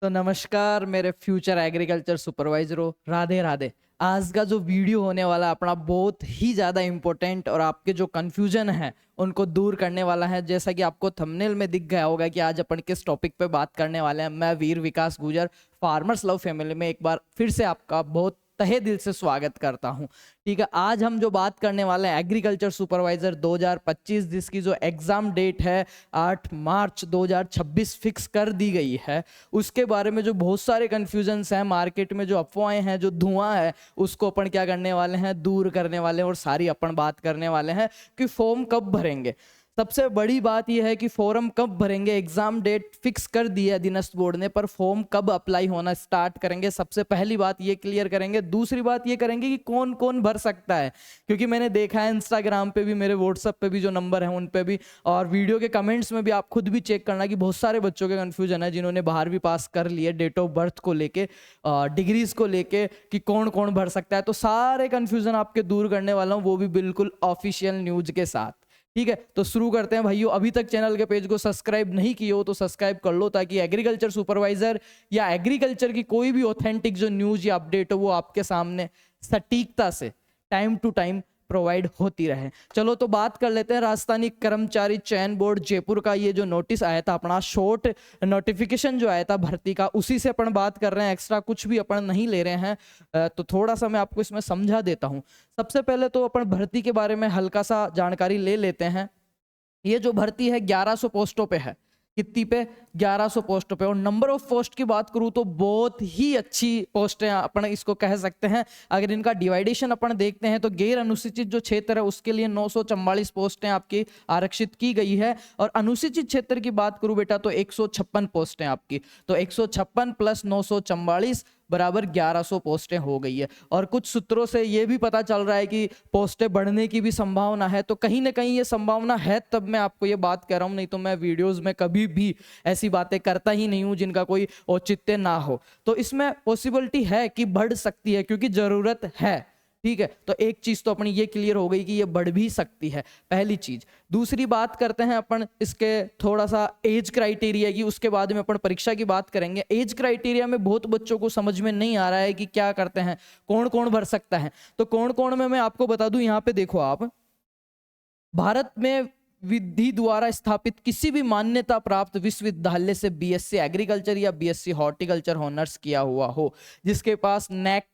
तो नमस्कार मेरे फ्यूचर एग्रीकल्चर सुपरवाइजरों, राधे राधे। आज का जो वीडियो होने वाला है अपना बहुत ही ज़्यादा इम्पोर्टेंट और आपके जो कन्फ्यूजन है उनको दूर करने वाला है। जैसा कि आपको थंबनेल में दिख गया होगा कि आज अपन किस टॉपिक पे बात करने वाले हैं। मैं वीर विकास गुजर फार्मर्स लव फैमिली में एक बार फिर से आपका बहुत तहे दिल से स्वागत करता हूं। ठीक है, आज हम जो बात करने वाले हैं एग्रीकल्चर सुपरवाइजर 2025, जिसकी जो एग्जाम डेट है 8 मार्च 2026 फिक्स कर दी गई है, उसके बारे में जो बहुत सारे कन्फ्यूजन्स हैं, मार्केट में जो अफवाहें हैं, जो धुआं है, उसको अपन क्या करने वाले हैं, दूर करने वाले हैं। और सारी अपन बात करने वाले हैं कि फॉर्म कब भरेंगे। सबसे बड़ी बात यह है कि फॉर्म कब भरेंगे, एग्जाम डेट फिक्स कर दी है अधीनस्थ बोर्ड ने, पर फॉर्म कब अप्लाई होना स्टार्ट करेंगे, सबसे पहली बात ये क्लियर करेंगे। दूसरी बात ये करेंगे कि कौन कौन भर सकता है, क्योंकि मैंने देखा है इंस्टाग्राम पे भी, मेरे व्हाट्सएप पे भी जो नंबर है उन पे भी, और वीडियो के कमेंट्स में भी आप खुद भी चेक करना कि बहुत सारे बच्चों के कन्फ्यूजन है जिन्होंने 12वीं पास कर लिए, डेट ऑफ बर्थ को लेके, डिग्रीज को लेके कि कौन कौन भर सकता है। तो सारे कन्फ्यूजन आपके दूर करने वाला हूँ, वो भी बिल्कुल ऑफिशियल न्यूज के साथ। ठीक है, तो शुरू करते हैं भाइयों। अभी तक चैनल के पेज को सब्सक्राइब नहीं किए हो तो सब्सक्राइब कर लो, ताकि एग्रीकल्चर सुपरवाइजर या एग्रीकल्चर की कोई भी ऑथेंटिक जो न्यूज या अपडेट हो वो आपके सामने सटीकता से टाइम टू टाइम प्रोवाइड होती रहे। चलो तो बात कर लेते हैं राजस्थानी कर्मचारी चयन बोर्ड जयपुर का ये जो नोटिस आया था, अपना शॉर्ट नोटिफिकेशन जो आया था भर्ती का, उसी से अपन बात कर रहे हैं, एक्स्ट्रा कुछ भी अपन नहीं ले रहे हैं। तो थोड़ा सा मैं आपको इसमें समझा देता हूं। सबसे पहले तो अपन भर्ती के बारे में हल्का सा जानकारी ले लेते हैं। ये जो भर्ती है 1100 पोस्टों पे है। कितनी पे? 1100 पोस्टों पे। और नंबर ऑफ पोस्ट की बात करूं तो बहुत ही अच्छी पोस्टें अपन इसको कह सकते हैं। अगर इनका डिवाइडेशन अपन देखते हैं तो गैर अनुसूचित जो क्षेत्र है उसके लिए 944 पोस्टें आपकी आरक्षित की गई है, और अनुसूचित क्षेत्र की बात करूं बेटा तो 156 पोस्टें आपकी। तो 156 प्लस 944 बराबर 1100 पोस्टें हो गई है। और कुछ सूत्रों से ये भी पता चल रहा है कि पोस्टें बढ़ने की भी संभावना है। तो कहीं ना कहीं ये संभावना है, तब मैं आपको ये बात कह रहा हूं, नहीं तो मैं वीडियोस में कभी भी ऐसी बातें करता ही नहीं हूं जिनका कोई औचित्य ना हो। तो इसमें पॉसिबिलिटी है कि बढ़ सकती है, क्योंकि जरूरत है। ठीक है, तो एक चीज तो अपनी ये क्लियर हो गई कि ये बढ़ भी सकती है, पहली चीज। दूसरी बात करते हैं अपन इसके थोड़ा सा एज क्राइटेरिया की, उसके बाद में अपन परीक्षा की बात करेंगे। एज क्राइटेरिया में बहुत बच्चों को समझ में नहीं आ रहा है कि क्या करते हैं, कौन कौन भर सकता है। तो कौन कौन में मैं आपको बता दूं, यहाँ पे देखो आप, भारत में विधि द्वारा स्थापित किसी भी मान्यता प्राप्त विश्वविद्यालय से बीएससी एग्रीकल्चर या बीएससी हॉर्टिकल्चर ऑनर्स किया हुआ हो, जिसके पास नेक,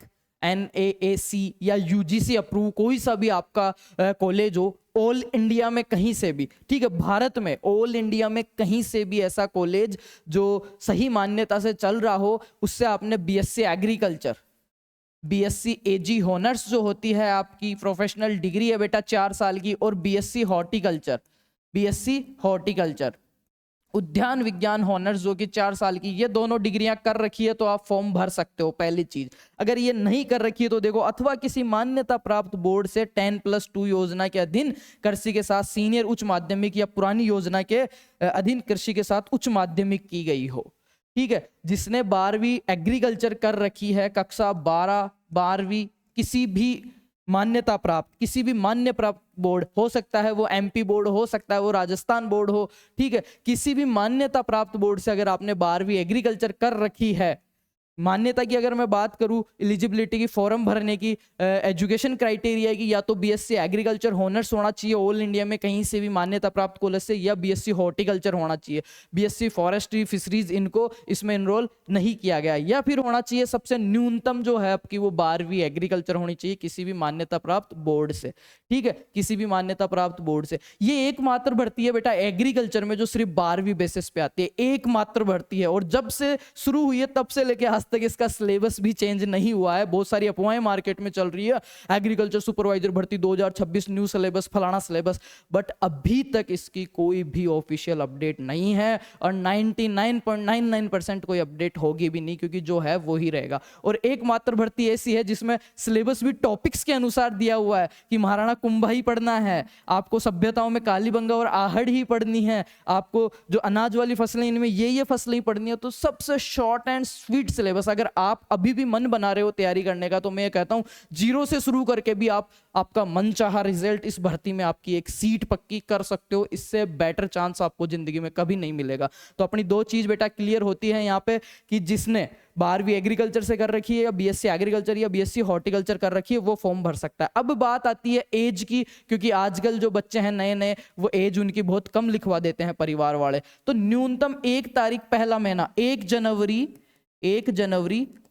NAAC या UGC अप्रूव कोई सा भी आपका कॉलेज हो, ऑल इंडिया में कहीं से भी। ठीक है, भारत में ऑल इंडिया में कहीं से भी ऐसा कॉलेज जो सही मान्यता से चल रहा हो, उससे आपने BSc agriculture, BSc AG honours जो होती है आपकी प्रोफेशनल डिग्री है बेटा 4 साल की, और बीएससी हॉर्टिकल्चर उद्यान विज्ञान ऑनर्स जो कि 4 साल की, ये दोनों डिग्रियां कर रखी है तो आप फॉर्म भर सकते हो, पहली चीज। अगर ये नहीं कर रखी है तो देखो, अथवा किसी मान्यता प्राप्त बोर्ड से 10+2 योजना के अधीन कृषि के साथ सीनियर उच्च माध्यमिक या पुरानी योजना के अधीन कृषि के साथ उच्च माध्यमिक की गई हो। ठीक है, जिसने 12वीं एग्रीकल्चर कर रखी है, कक्षा 12, 12वीं, किसी भी मान्यता प्राप्त, किसी भी मान्य प्राप्त बोर्ड हो सकता है, वो MP बोर्ड हो सकता है, वो राजस्थान बोर्ड हो। ठीक है, किसी भी मान्यता प्राप्त बोर्ड से अगर आपने 12वीं एग्रीकल्चर कर रखी है, मान्यता की अगर मैं बात करूं, एलिजिबिलिटी की, फॉर्म भरने की, एजुकेशन क्राइटेरिया की, या तो बीएससी एग्रीकल्चर ऑनर्स होना चाहिए ऑल इंडिया में कहीं से भी मान्यता प्राप्त कॉलेज से, या बीएससी हॉर्टिकल्चर होना चाहिए। बीएससी फॉरेस्ट्री फिशरीज इनको इसमें इनरोल नहीं किया गया, या फिर होना चाहिए सबसे न्यूनतम जो है आपकी वो 12वीं एग्रीकल्चर होनी चाहिए किसी भी मान्यता प्राप्त बोर्ड से। ठीक है, किसी भी मान्यता प्राप्त बोर्ड से। ये एकमात्र भर्ती है बेटा एग्रीकल्चर में जो सिर्फ 12वीं बेसिस पे आती है, एकमात्र भर्ती है। और जब से शुरू हुई है तब से लेके आज तक इसका सिलेबस भी चेंज नहीं हुआ है। बहुत सारी अफवाहें मार्केट में चल रही है, एग्रीकल्चर सुपरवाइजर भर्ती 2026 न्यू सिलेबस, फलाना सिलेबस, बट अभी तक इसकी कोई भी ऑफिशियल अपडेट नहीं है, और 99.99% कोई अपडेट होगी भी नहीं, क्योंकि जो है वो ही रहेगा। और एकमात्र भर्ती ऐसी है जिसमें सिलेबस भी टॉपिक्स के अनुसार दिया हुआ है कि महाराणा कुंभा ही पढ़ना है, आपको सभ्यताओं में कालीबंगा और आहड़ ही पढ़नी है, आपको जो अनाज वाली फसलें इनमें ये फसलें ही पढ़नी है। तो सबसे short and sweet syllabus syllabus. अगर आप अभी भी मन बना रहे हो तैयारी करने का तो मैं ये कहता हूँ 0 से शुरू करके भी आप आपका मनचाहा रिजल्ट इस भर्ती में आपकी एक सीट पक्की कर सकते हो। इससे बेटर चांस आपको जिंदगी में कभी नहीं मिलेगा। तो अपनी दो चीज बेटा क्लियर होती है यहाँ पे कि जिसने 12वीं एग्रीकल्चर से कर रखी है या बीएससी एग्रीकल्चर या बीएससी हॉर्टिकल्चर कर रखी है वो फॉर्म भर सकता है। अब बात आती है एज की, क्योंकि आजकल जो बच्चे हैं नए नए वो एज उनकी बहुत कम लिखवा देते हैं परिवार वाले। तो न्यूनतम 1 तारीख पहला महीना 1 जनवरी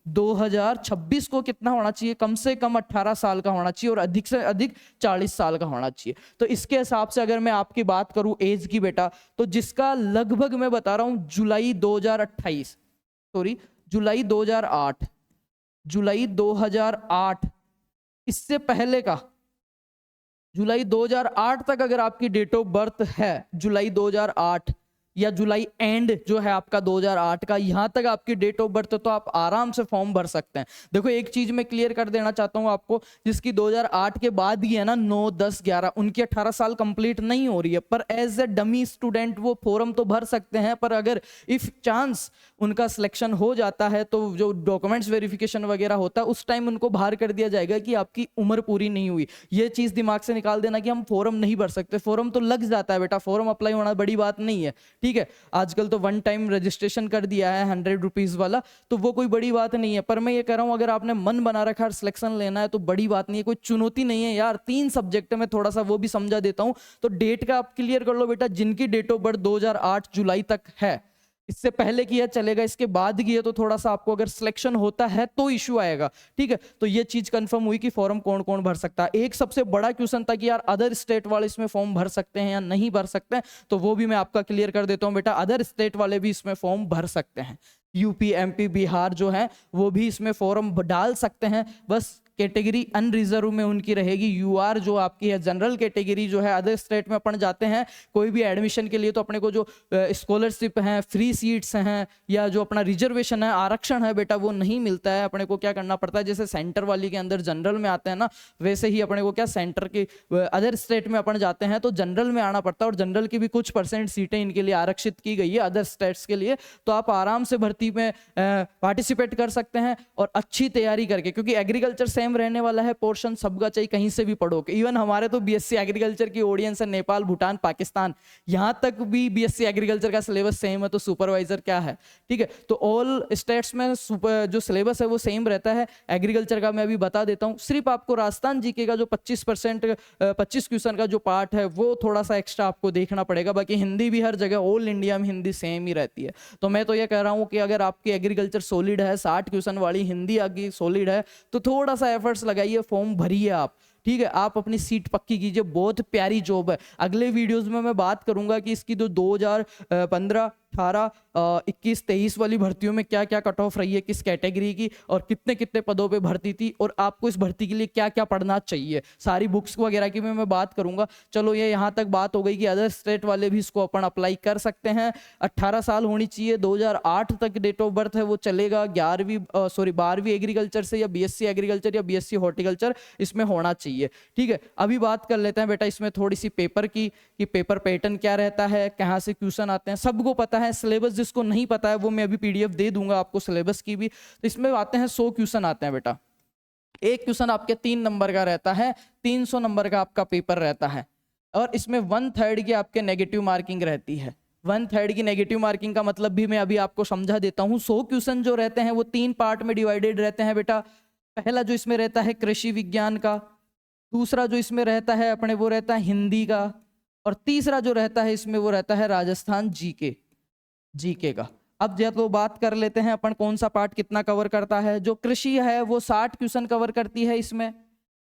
2026 को कितना होना चाहिए? कम से कम 18 साल का होना चाहिए और अधिक से अधिक 40 साल का होना चाहिए। तो इसके हिसाब से अगर मैं आपकी बात करूं एज की बेटा, तो जिसका लगभग मैं बता रहा हूं जुलाई 2008, इससे पहले का जुलाई 2008 तक अगर आपकी डेट ऑफ बर्थ है, जुलाई 2008 या जुलाई एंड जो है आपका 2008 का, यहां तक आपकी डेट ऑफ बर्थ, तो आप आराम से फॉर्म भर सकते हैं। देखो एक चीज मैं क्लियर कर देना चाहता हूं आपको, जिसकी 2008 के बाद ही है ना 9, 10, 11, उनकी 18 साल कंप्लीट नहीं हो रही है, पर एज ए डमी स्टूडेंट वो फॉर्म तो भर सकते हैं। पर अगर इफ चांस उनका सिलेक्शन हो जाता है तो जो डॉक्यूमेंट्स वेरिफिकेशन वगैरह होता है उस टाइम उनको बाहर कर दिया जाएगा कि आपकी उम्र पूरी नहीं हुई। ये चीज दिमाग से निकाल देना कि हम फॉर्म नहीं भर सकते। फॉर्म तो लग जाता है बेटा, फॉर्म अप्लाई होना बड़ी बात नहीं है, ठीक है। आजकल तो 1 टाइम रजिस्ट्रेशन कर दिया है 100 रुपीज वाला, तो वो कोई बड़ी बात नहीं है। पर मैं ये कह रहा हूं अगर आपने मन बना रखा है सिलेक्शन लेना है तो बड़ी बात नहीं है, कोई चुनौती नहीं है यार। 3 सब्जेक्ट में थोड़ा सा वो भी समझा देता हूं। तो डेट का आप क्लियर कर लो बेटा, जिनकी डेट ऑफ बर्थ 2008 जुलाई तक है, इससे पहले की है चलेगा, इसके बाद की है तो थोड़ा सा आपको अगर सिलेक्शन होता है तो इश्यू आएगा, ठीक है। तो ये चीज कंफर्म हुई कि फॉर्म कौन कौन भर सकता है। एक सबसे बड़ा क्वेश्चन था कि यार अदर स्टेट वाले इसमें फॉर्म भर सकते हैं या नहीं भर सकते हैं, तो वो भी मैं आपका क्लियर कर देता हूं बेटा। अदर स्टेट वाले भी इसमें फॉर्म भर सकते हैं। यूपी, एमपी, बिहार जो है वो भी इसमें फॉर्म डाल सकते हैं। बस कैटेगरी अनरिजर्व में उनकी रहेगी। यूआर जो आपकी है जनरल कैटेगरी जो है, अदर स्टेट में अपन जाते हैं कोई भी एडमिशन के लिए तो अपने को जो स्कॉलरशिप हैं, फ्री सीट्स हैं या जो अपना रिजर्वेशन है, आरक्षण है बेटा, वो नहीं मिलता है। अपने को क्या करना पड़ता है, जैसे सेंटर वाली के अंदर जनरल में आते हैं ना, वैसे ही अपने को क्या सेंटर के अदर स्टेट में अपन जाते हैं तो जनरल में आना पड़ता है। और जनरल की भी कुछ % सीटें इनके लिए आरक्षित की गई है अदर स्टेट्स के लिए। तो आप आराम से भर्ती में पार्टिसिपेट कर सकते हैं और अच्छी तैयारी करके, क्योंकि एग्रीकल्चर सेम रहने वाला है, पोर्शन सबका, चाहिए कहीं से भी पढ़ो। इवन हमारे तो बीएससी एग्रीकल्चर की ऑडियंस है नेपाल, भूटान, पाकिस्तान, यहां तक भी बीएससी एग्रीकल्चर का सिलेबस सेम है, तो सुपरवाइजर क्या है, ठीक है। तो ऑल स्टेट्स में जो सिलेबस है वो सेम रहता है। एग्रीकल्चर का मैं अभी बता देता हूं, सिर्फ आपको राजस्थान जीके का जो 25 क्वेश्चन का जो पार्ट है वो थोड़ा सा एक्स्ट्रा आपको देखना पड़ेगा। बाकी हिंदी भी हर जगह ऑल इंडिया में हिंदी सेम ही रहती है। तो मैं तो ये कह रहा हूं कि अगर आपकी एग्रीकल्चर सॉलिड है, 60 क्वेश्चन वाली हिंदी आपकी सॉलिड है, तो थोड़ा सा एफर्ट्स लगाइए, फॉर्म भरिए आप, ठीक है। आप अपनी सीट पक्की कीजिए, बहुत प्यारी जॉब है। अगले वीडियोस में मैं बात करूंगा कि इसकी जो 2015, 18, 21, 23 वाली भर्तियों में क्या क्या कट ऑफ रही है, किस कैटेगरी की, और कितने कितने पदों पे भर्ती थी, और आपको इस भर्ती के लिए क्या क्या पढ़ना चाहिए, सारी बुक्स वगैरह की मैं बात करूंगा। चलो ये यहाँ तक बात हो गई कि अदर स्टेट वाले भी इसको अपन अप्लाई कर सकते हैं। 18 साल होनी चाहिए, 2008 तक डेट ऑफ बर्थ है वो चलेगा। 12वीं एग्रीकल्चर से या बीएससी एग्रीकल्चर या बीएससी हॉर्टिकल्चर इसमें होना चाहिए, ठीक है। अभी बात कर लेते हैं बेटा इसमें थोड़ी सी पेपर की, कि पेपर पैटर्न क्या रहता है, कहाँ से क्वेश्चन आते हैं, सबको पता है। सिलेबस जिसको नहीं पता है वो मैं अभी पीडीएफ दे दूंगा आपको सिलेबस की भी। तो इसमें आते हैं 100 क्वेश्चन आते हैं बेटा। एक क्वेश्चन आपके 3 नंबर का रहता है, 300 नंबर का आपका पेपर रहता है, और इसमें 1/3 की आपके नेगेटिव मार्किंग रहती है। 1/3 की नेगेटिव मार्किंग का मतलब भी मैं अभी आपको समझा देता हूं। 100 क्वेश्चन जो रहते हैं वो 3 पार्ट में डिवाइडेड रहते हैं बेटा। पहला जो इसमें रहता है कृषि विज्ञान का, दूसरा जो इसमें रहता है अपने वो रहता है हिंदी का, और तीसरा जो रहता है इसमें वो रहता है राजस्थान जीके का। अब जब तो बात कर लेते हैं अपन कौन सा पार्ट कितना कवर करता है। जो कृषि है वो 60 क्वेश्चन कवर करती है इसमें।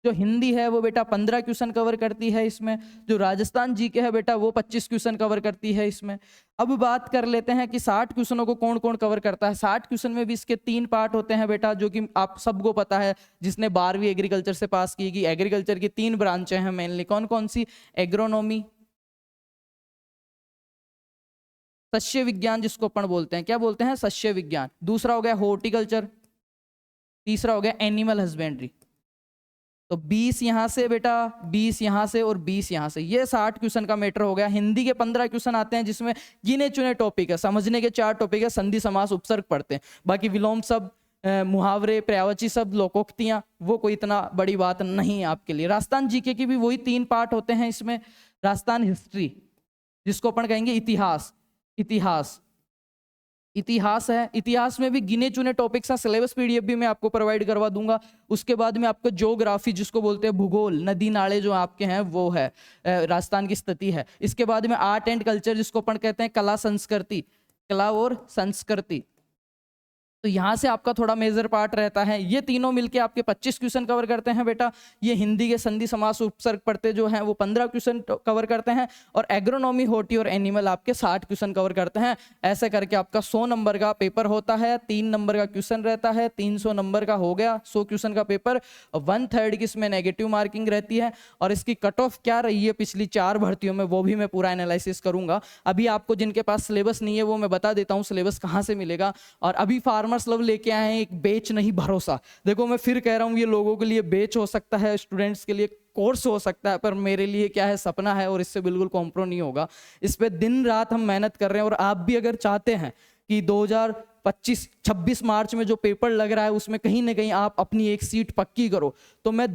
जो हिंदी है वो बेटा 15 क्वेश्चन कवर करती है इसमें। जो राजस्थान जीके है बेटा वो 25 क्वेश्चन कवर करती है इसमें। अब बात कर लेते हैं कि 60 क्वेश्चनों को कौन कौन कवर करता है। 60 क्वेश्चन में भी इसके 3 पार्ट होते हैं बेटा, जो कि आप सबको पता है जिसने 12वीं एग्रीकल्चर से पास की। एग्रीकल्चर की 3 ब्रांचें हैं मेनली, कौन कौन सी? एग्रोनॉमी, सस्य विज्ञान जिसको अपन बोलते हैं, क्या बोलते हैं? सस्य विज्ञान। दूसरा हो गया हॉर्टिकल्चर, तीसरा हो गया एनिमल हस्बेंड्री। तो 20 यहां से बेटा, 20 यहां से और 20 यहां से, ये 60 क्वेश्चन का मैटर हो गया। हिंदी के 15 क्वेश्चन आते हैं जिसमें गिने चुने टॉपिक है, समझने के 4 टॉपिक है, संधि समास उपसर्ग पढ़ते हैं, बाकी विलोम शब्द मुहावरे, पर्यायवाची शब्द, लोकोक्तियां, वो कोई इतना बड़ी बात नहीं है आपके लिए। राजस्थान जीके की भी वही 3 पार्ट होते हैं इसमें। राजस्थान हिस्ट्री, जिसको अपन कहेंगे इतिहास, इतिहास है। इतिहास में भी गिने चुने टॉपिक्स हैं, सिलेबस पीडीएफ भी मैं आपको प्रोवाइड करवा दूंगा। उसके बाद में आपको ज्योग्राफी, जिसको बोलते हैं भूगोल, नदी नाले जो आपके हैं वो है, राजस्थान की स्थिति है। इसके बाद में आर्ट एंड कल्चर, जिसको अपन कहते हैं कला संस्कृति, कला और संस्कृति। तो यहाँ से आपका थोड़ा मेजर पार्ट रहता है। ये तीनों मिलके आपके 25 क्वेश्चन कवर करते हैं बेटा। ये हिंदी के संधि समास उपसर्ग पढ़ते जो हैं वो 15 क्वेश्चन कवर करते हैं, और एग्रोनॉमी, हॉर्टी और एनिमल आपके 60 क्वेश्चन कवर करते हैं। ऐसे करके आपका 100 नंबर का पेपर होता है, 3 नंबर का क्वेश्चन रहता है, 300 नंबर का हो गया 100 क्वेश्चन का पेपर। 1/3 की इसमें नेगेटिव मार्किंग रहती है, और इसकी कट ऑफ क्या रही है पिछली 4 भर्तियों में वो भी मैं पूरा एनालिसिस करूंगा। अभी आपको जिनके पास सिलेबस नहीं है वो मैं बता देता हूँ सिलेबस कहाँ से मिलेगा। और अभी फार्मर्स लव लेके आए हैं एक बेच नहीं भरोसा। देखो मैं फिर कह रहा हूँ, ये लोगों के लिए बेच हो सकता है, स्टूडेंट्स के लिए कोर्स हो सकता है, पर मेरे लिए क्या है, सपना है, और इससे बिल्कुल कॉम्प्रो नहीं होगा। इस पे दिन रात हम मेहनत कर रहे हैं। और आप भी अगर चाहते हैं कि 2025-26 मार्च में जो पेपर लग रहा है उसमें कहीं ना कहीं आप अपनी एक सीट पक्की करो, तो मैं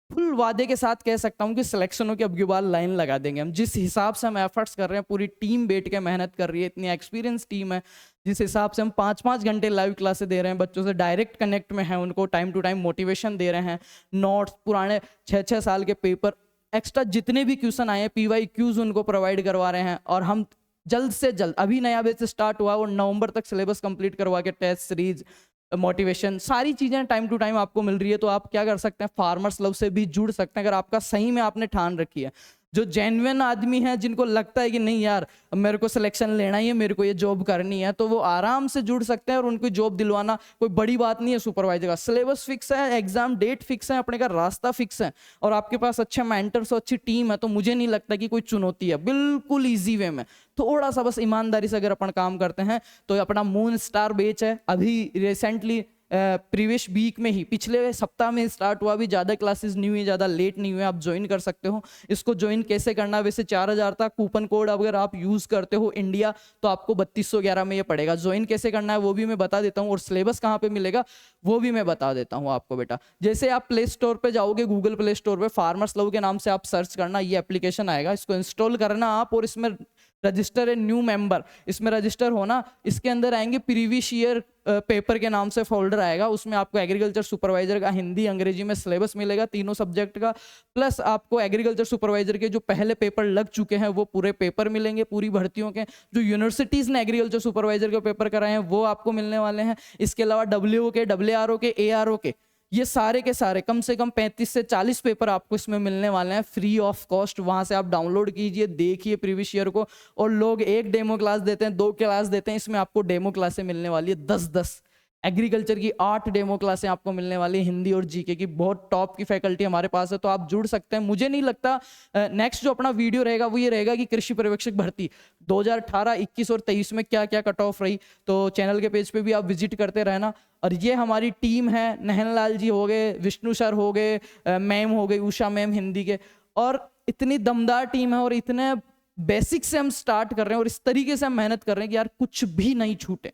फुल वादे के साथ कह सकता हूं कि सिलेक्शनों की अब की बार लाइन लगा देंगे हम। जिस हिसाब से हम एफर्ट्स कर रहे हैं, पूरी टीम बैठ के मेहनत कर रही है, इतनी एक्सपीरियंस टीम है, जिस हिसाब से हम 5-5 घंटे लाइव क्लासेस दे रहे हैं, बच्चों से डायरेक्ट कनेक्ट में हैं, उनको टाइम टू टाइम मोटिवेशन दे रहे हैं, नोट्स, पुराने 6-6 साल के पेपर, एक्स्ट्रा जितने भी क्वेश्चन आए हैं PYQs उनको प्रोवाइड करवा रहे हैं। और हम जल्द से जल्द, अभी नया बैच स्टार्ट हुआ और नवंबर तक सिलेबस कंप्लीट करवा के टेस्ट सीरीज, मोटिवेशन, सारी चीजें टाइम टू टाइम आपको मिल रही है। तो आप क्या कर सकते हैं, फार्मर्स लव से भी जुड़ सकते हैं अगर आपका सही में आपने ठान रखी है। जो जेन्युइन आदमी है, जिनको लगता है कि नहीं यार मेरे को सिलेक्शन लेना ही है, मेरे को ये जॉब करनी है, तो वो आराम से जुड़ सकते हैं। और उनको जॉब दिलवाना कोई बड़ी बात नहीं है। सुपरवाइजर का सिलेबस फिक्स है, एग्जाम डेट फिक्स है, अपने का रास्ता फिक्स है, और आपके पास अच्छे मेंटर्स और अच्छी टीम है, तो मुझे नहीं लगता कि कोई चुनौती है। बिल्कुल ईजी वे में, थोड़ा सा बस ईमानदारी से अगर अपन काम करते हैं तो अपना मून स्टार बैच है, अभी रिसेंटली प्रीवियस वीक में ही, पिछले सप्ताह में स्टार्ट हुआ। भी ज़्यादा क्लासेस नहीं हुई, ज़्यादा लेट नहीं हुए, आप ज्वाइन कर सकते हो। इसको ज्वाइन कैसे करना है, वैसे 4000 तक कूपन कोड अगर आप यूज़ करते हो इंडिया, तो आपको 3211 में ये पड़ेगा। ज्वाइन कैसे करना है वो भी मैं बता देता हूँ, और सिलेबस कहाँ पे मिलेगा वो भी मैं बता देता हूँ आपको बेटा। जैसे आप प्ले स्टोर पे जाओगे, गूगल प्ले स्टोर पे फार्मर्स लव के नाम से आप सर्च करना, ये एप्लीकेशन आएगा, इसको इंस्टॉल करना आप, और इसमें रजिस्टर ए न्यू मेंबर, इसमें रजिस्टर होना। इसके अंदर आएंगे प्रीवियस ईयर पेपर के नाम से फोल्डर आएगा, उसमें आपको एग्रीकल्चर सुपरवाइजर का हिंदी अंग्रेजी में सिलेबस मिलेगा, तीनों सब्जेक्ट का, प्लस आपको एग्रीकल्चर सुपरवाइजर के जो पहले पेपर लग चुके हैं वो पूरे पेपर मिलेंगे, पूरी भर्तियों के। जो यूनिवर्सिटीज ने एग्रीकल्चर सुपरवाइजर के पेपर कराए हैं वो आपको मिलने वाले हैं। इसके अलावा WO के, WRO के, ARO के, ये सारे के सारे कम से कम 35 से 40 पेपर आपको इसमें मिलने वाले हैं फ्री ऑफ कॉस्ट। वहां से आप डाउनलोड कीजिए, देखिए प्रीवियस ईयर को। और लोग एक डेमो क्लास देते हैं, 2 क्लास देते हैं, इसमें आपको डेमो क्लासें मिलने वाली है 10-10। एग्रीकल्चर की 8 डेमो क्लासें आपको मिलने वाली है, हिंदी और जीके की। बहुत टॉप की फैकल्टी हमारे पास है, तो आप जुड़ सकते हैं। मुझे नहीं लगता नेक्स्ट जो अपना वीडियो रहेगा वो ये रहेगा कि कृषि पर्यवेक्षक भर्ती 2018, 21 और 23 में क्या क्या कट ऑफ रही। तो चैनल के पेज पे भी आप विजिट करते रहना। और ये हमारी टीम है, नहन लाल जी हो गए, विष्णु सर हो गए, मैम हो गई, उषा मैम हिंदी के, और इतनी दमदार टीम है, और इतने बेसिक से हम स्टार्ट कर रहे हैं, और इस तरीके से हम मेहनत कर रहे हैं कि यार कुछ भी नहीं छूटे,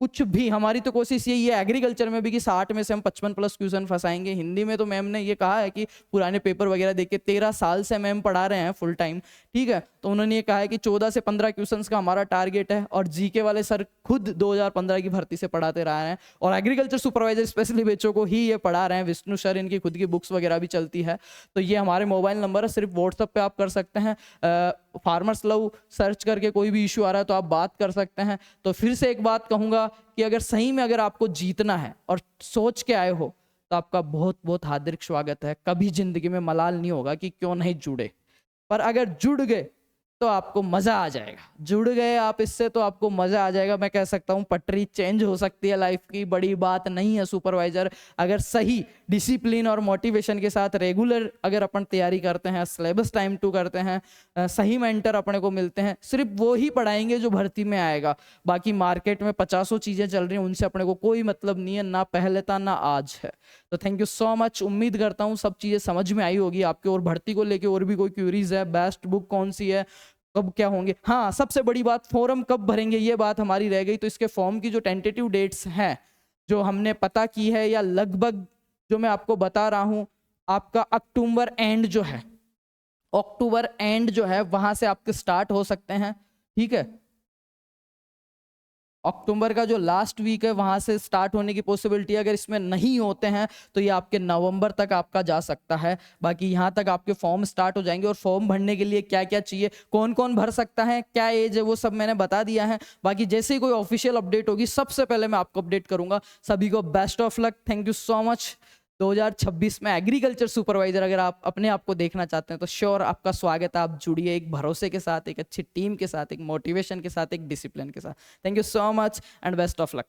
कुछ भी। हमारी तो कोशिश यही है एग्रीकल्चर में भी कि 60 में से हम 55+ क्वेश्चन फंसाएंगे। हिंदी में तो मैम ने ये कहा है कि पुराने पेपर वगैरह देख के, 13 साल से मैम पढ़ा रहे हैं फुल टाइम, ठीक है, तो उन्होंने ये कहा है कि 14 से 15 क्वेश्चंस का हमारा टारगेट है। और जीके वाले सर खुद 2015 की भर्ती से पढ़ाते रह रहे हैं, और एग्रीकल्चर सुपरवाइजर स्पेशली बच्चों को ही ये पढ़ा रहे हैं। विष्णु सर, इनकी खुद की बुक्स वगैरह भी चलती है। तो ये हमारे मोबाइल नंबर है, सिर्फ व्हाट्सएप पे आप कर सकते हैं। फार्मर्स लव सर्च करके कोई भी इशू आ रहा है तो आप बात कर सकते हैं। तो फिर से एक बात कहूंगा कि अगर सही में अगर आपको जीतना है और सोच के आए हो, तो आपका बहुत बहुत हार्दिक स्वागत है। कभी जिंदगी में मलाल नहीं होगा कि क्यों नहीं जुड़े, पर अगर जुड़ गए तो आपको मजा आ जाएगा। जुड़ गए आप इससे तो आपको मजा आ जाएगा। मैं कह सकता हूँ पटरी चेंज हो सकती है लाइफ की, बड़ी बात नहीं है। सुपरवाइजर अगर सही डिसिप्लिन और मोटिवेशन के साथ रेगुलर अगर अपन तैयारी करते हैं, सिलेबस टाइम टू करते हैं, सही मेंटर अपने को मिलते हैं, सिर्फ वो ही पढ़ाएंगे जो भर्ती में आएगा। बाकी मार्केट में 50 चीजें चल रही हैं, उनसे अपने को कोई मतलब नहीं है, ना पहले था ना आज है। तो थैंक यू सो मच। उम्मीद करता हूँ सब चीजें समझ में आई होगी आपके। और भर्ती को लेके और भी कोई क्यूरीज है, बेस्ट बुक कौन सी है, कब क्या होंगे, हाँ सबसे बड़ी बात फॉर्म कब भरेंगे, ये बात हमारी रह गई। तो इसके फॉर्म की जो टेंटेटिव डेट्स हैं जो हमने पता की है, या लगभग जो मैं आपको बता रहा हूं, आपका अक्टूबर एंड जो है, अक्टूबर एंड जो है वहां से आपके स्टार्ट हो सकते हैं। ठीक है, अक्टूबर का जो लास्ट वीक है वहां से स्टार्ट होने की पॉसिबिलिटी, अगर इसमें नहीं होते हैं तो ये आपके नवंबर तक आपका जा सकता है। बाकी यहाँ तक आपके फॉर्म स्टार्ट हो जाएंगे, और फॉर्म भरने के लिए क्या क्या चाहिए, कौन कौन भर सकता है, क्या एज है, वो सब मैंने बता दिया है। बाकी जैसे ही कोई ऑफिशियल अपडेट होगी सबसे पहले मैं आपको अपडेट करूंगा। सभी को best of luck, thank you so much. 2026 में एग्रीकल्चर सुपरवाइजर अगर आप अपने आप को देखना चाहते हैं तो श्योर आपका स्वागत है। आप जुड़िए एक भरोसे के साथ, एक अच्छी टीम के साथ, एक मोटिवेशन के साथ, एक डिसिप्लिन के साथ। Thank you so much and best of luck.